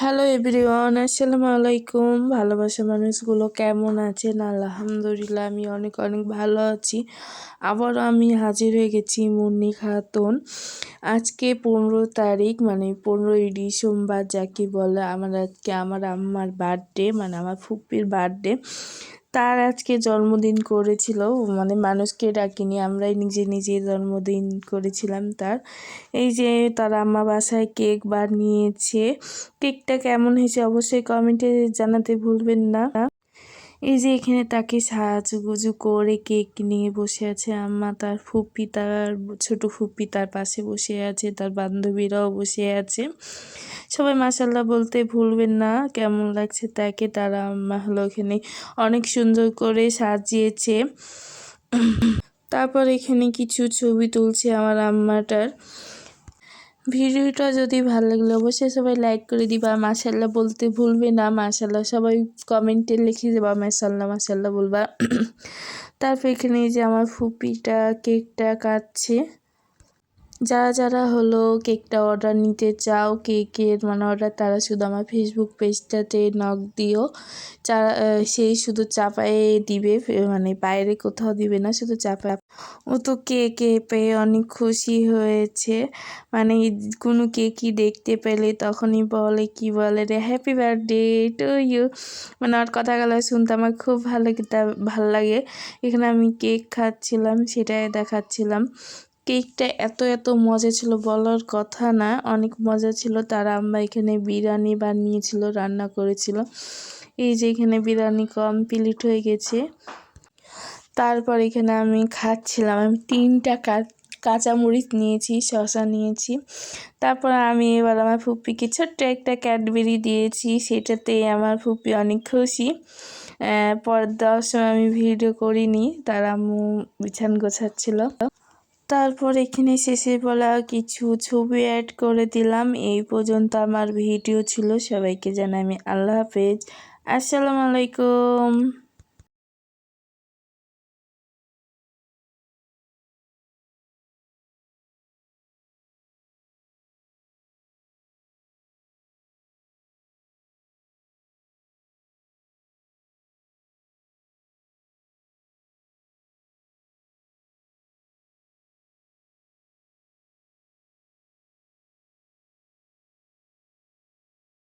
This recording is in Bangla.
হ্যালো এভরিওয়ান, আসসালামু আলাইকুম। ভালোবাসা মানুষগুলো কেমন আছেন? আলহামদুলিল্লাহ আমি অনেক অনেক ভালো আছি। আবারও আমি হাজির হয়ে গেছি মুন্নি খাতুন। আজকে 15 তারিখ, মানে 15ই ডিসেম্বর যাকে বলে, আজকে আমার আম্মার বার্থডে, মানে আমার ফুপ্পির বার্থডে। তার আজকে জন্মদিন করেছিল, মানে মানুষকে ডাকিনি, আমরাই নিজে নিজে জন্মদিন করেছিলাম তার। এই যে তার আম্মা বাসায় কেক বানিয়েছে। কেকটা কেমন হয়েছে অবশ্যই কমেন্টে জানাতে ভুলবেন না। এই যে এখানে তাকে সাজুগুজু করে কেক নিয়ে বসে আছে আম্মা, তার ফুপ্পি, তার ছোট ফুপ্পি তার পাশে বসে আছে, তার বান্ধবীরাও বসে আছে। সবাই মাশাল্লাহ বলতে ভুলবেন না। কেমন লাগছে তাকে, তার আম্মা হলো এখানে অনেক সুন্দর করে সাজিয়েছে। তারপর এখানে কিছু ছবি তুলছে আমার আম্মাটার। ভিডিওটা যদি ভালো লাগলে অবশ্যই সবাই লাইক করে দিবা, মাশাল্লাহ বলতে ভুলবে না। মাশাল্লাহ সবাই কমেন্টে লিখে দেবা, মাশাল্লাহ মাশাল্লাহ বলবা। তারপর এখানে যে আমার ফুপিটা কেকটা কাটছে। যারা যারা হলো কেকটা অর্ডার নিতে চাও, কেকের মানে অর্ডার, তারা শুধু আমার ফেসবুক পেজটাতে নক দিও। সেই শুধু চাপায়ে দিবে, মানে বাইরে কোথাও দিবে না, শুধু চাপা। ও তো কেকে পেয়ে অনেক খুশি হয়েছে, মানে কোনো কেকই দেখতে পেলে তখনই বলে, কি বলে রে, হ্যাপি বার্থডে টু ইউ। মানে ওর কথাগুলো শুনতে আমার খুব ভালো লাগে। এখানে আমি কেক খাচ্ছিলাম, সেটাই দেখাচ্ছিলাম। কেকটা এত এত মজা ছিল, বলার কথা না, অনেক মজা ছিল। তার আম্মা এখানে বিরিয়ানি বানিয়েছিল, রান্না করেছিল। এই যে এখানে বিরিয়ানি কমপ্লিট হয়ে গেছে। তারপর এখানে আমি খাচ্ছিলাম, আমি 3টা কাঁচামরিচ নিয়েছি, শসা নিয়েছি। তারপর আমি এবার আমার ফুপ্পিকে ছোট্ট একটা ক্যাডবেরি দিয়েছি, সেটাতে আমার ফুপ্পি অনেক খুশি। পর দেওয়ার সময় আমি ভিডিও করিনি, তার আম্মু বিছান গোছাচ্ছিল। তারপর এখানে শেষে বলা কিছু ছবি অ্যাড করে দিলাম। এই পর্যন্ত আমার ভিডিও ছিল। সবাইকে জানাই আমি আল্লাহ হাফেজ, আসসালামু আলাইকুম।